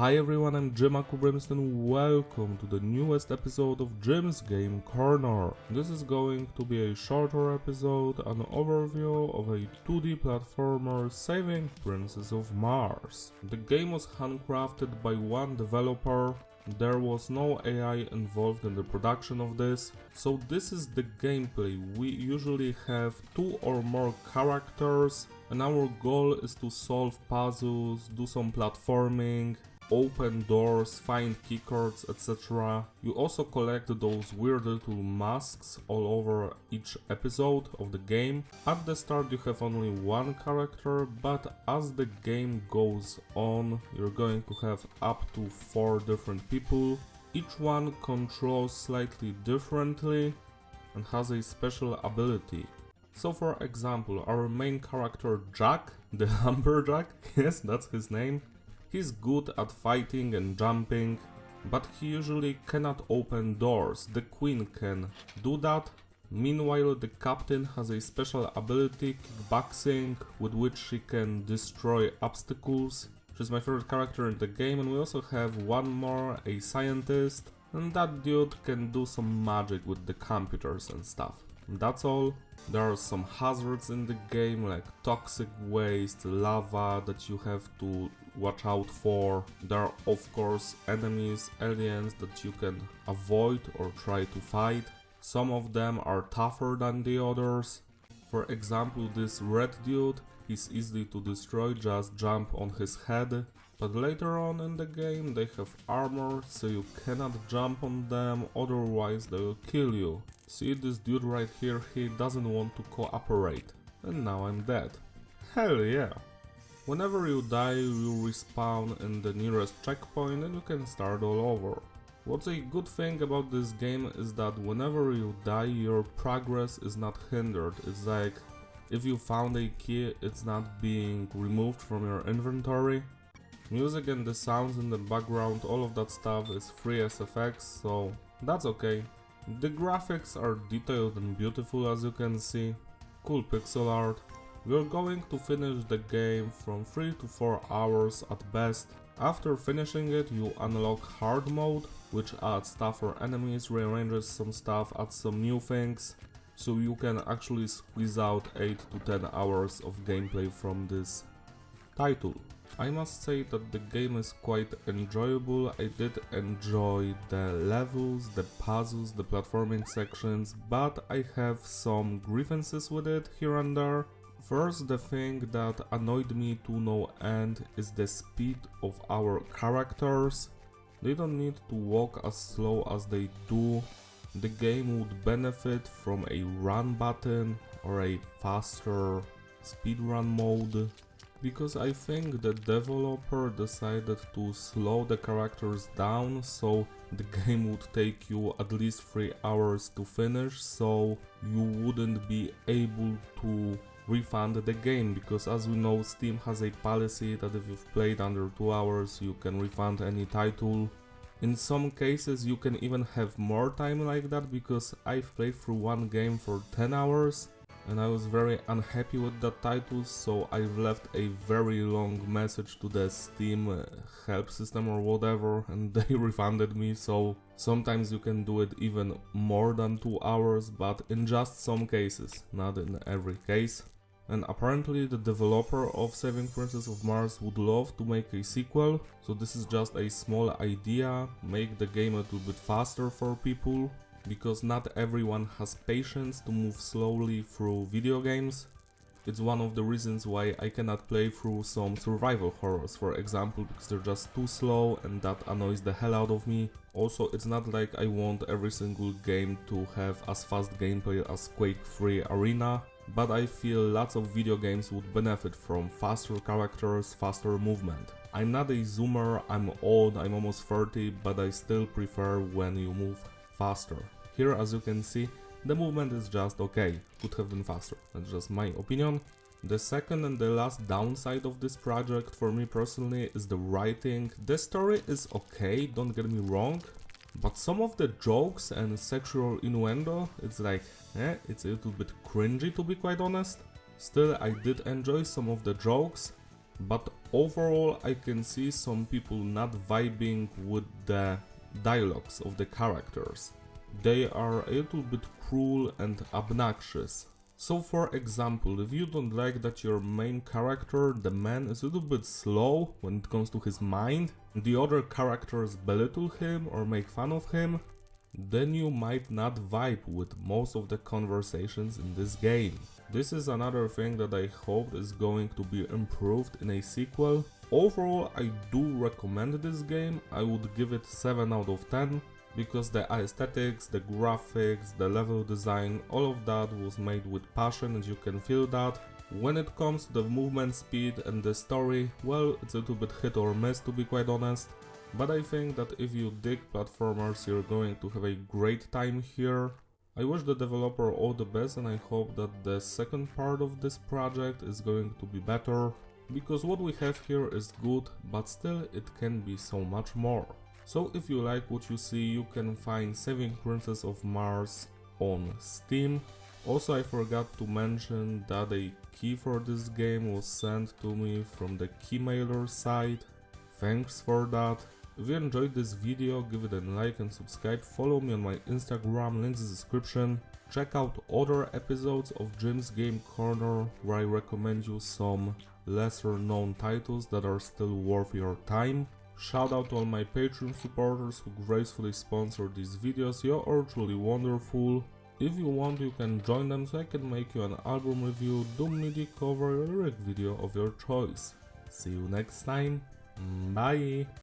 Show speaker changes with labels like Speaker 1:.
Speaker 1: Hi everyone, I'm Jim and welcome to the newest episode of Jim's Game Corner. This is going to be a shorter episode, an overview of a 2D platformer Saving Princess of Mars. The game was handcrafted by one developer. There was no AI involved in the production of this, so this is the gameplay. We usually have 2 or more characters, and our goal is to solve puzzles, do some platforming, open doors, find keycards, etc. You also collect those weird little masks all over each episode of the game. At the start you have only one character, but as the game goes on you're going to have up to 4 different people. Each one controls slightly differently and has a special ability. So for example, our main character Jack, the lumberjack, yes, that's his name. He's good at fighting and jumping, but he usually cannot open doors. The queen can do that. Meanwhile, the captain has a special ability, kickboxing, with which she can destroy obstacles. She's my favorite character in the game, and we also have one more, a scientist, and that dude can do some magic with the computers and stuff. That's all. There are some hazards in the game, like toxic waste, lava that you have to watch out for. There are of course enemies, aliens that you can avoid or try to fight. Some of them are tougher than the others. For example, this red dude, he's easy to destroy, just jump on his head. But later on in the game they have armor, so you cannot jump on them, otherwise they will kill you. See this dude right here, he doesn't want to cooperate. And now I'm dead. Hell yeah! Whenever you die, you respawn in the nearest checkpoint and you can start all over. What's a good thing about this game is that whenever you die, your progress is not hindered. It's like, if you found a key, it's not being removed from your inventory. Music and the sounds in the background, all of that stuff is free SFX, so that's okay. The graphics are detailed and beautiful, as you can see. Cool pixel art. We're going to finish the game from 3 to 4 hours at best. After finishing it, you unlock hard mode, which adds tougher enemies, rearranges some stuff, adds some new things. So you can actually squeeze out 8 to 10 hours of gameplay from this title. I must say that the game is quite enjoyable. I did enjoy the levels, the puzzles, the platforming sections, but I have some grievances with it here and there. First, the thing that annoyed me to no end is the speed of our characters. They don't need to walk as slow as they do. The game would benefit from a run button or a faster speedrun mode. Because I think the developer decided to slow the characters down, so the game would take you at least 3 hours to finish, so you wouldn't be able to refund the game, because as we know, Steam has a policy that if you've played under 2 hours you can refund any title. In some cases you can even have more time like that, because I've played through one game for 10 hours. And I was very unhappy with that title, so I've left a very long message to the Steam help system or whatever, and they refunded me. So sometimes you can do it even more than 2 hours, but in just some cases, not in every case. And apparently the developer of Saving Princess of Mars would love to make a sequel, so this is just a small idea, make the game a little bit faster for people. Because not everyone has patience to move slowly through video games. It's one of the reasons why I cannot play through some survival horrors, for example, because they're just too slow and that annoys the hell out of me. Also, it's not like I want every single game to have as fast gameplay as Quake 3 Arena, but I feel lots of video games would benefit from faster characters, faster movement. I'm not a zoomer, I'm old, I'm almost 30, but I still prefer when you move faster. Here, as you can see, the movement is just okay, could have been faster, that's just my opinion. The second and the last downside of this project for me personally is the writing. The story is okay, don't get me wrong, but some of the jokes and sexual innuendo, it's like, it's a little bit cringy to be quite honest. Still, I did enjoy some of the jokes. but overall I can see some people not vibing with the dialogues of the characters. They are a little bit cruel and obnoxious. So for example, if you don't like that your main character, the man, is a little bit slow when it comes to his mind, and the other characters belittle him or make fun of him, then you might not vibe with most of the conversations in this game. This is another thing that I hope is going to be improved in a sequel. Overall, I do recommend this game. I would give it 7 out of 10 because the aesthetics, the graphics, the level design, all of that was made with passion and you can feel that. When it comes to the movement speed and the story, well, it's a little bit hit or miss to be quite honest. But I think that if you dig platformers, you're going to have a great time here. I wish the developer all the best and I hope that the second part of this project is going to be better, because what we have here is good, but still it can be so much more. So if you like what you see, you can find Saving Princess of Mars on Steam. Also, I forgot to mention that a key for this game was sent to me from the Keymailer site. Thanks for that. If you enjoyed this video, give it a like and subscribe, follow me on my Instagram, links in the description. Check out other episodes of Jim's Game Corner where I recommend you some lesser known titles that are still worth your time. Shout out to all my Patreon supporters who gracefully sponsor these videos, you are truly wonderful. If you want, you can join them so I can make you an album review, doom MIDI cover or lyric video of your choice. See you next time, bye!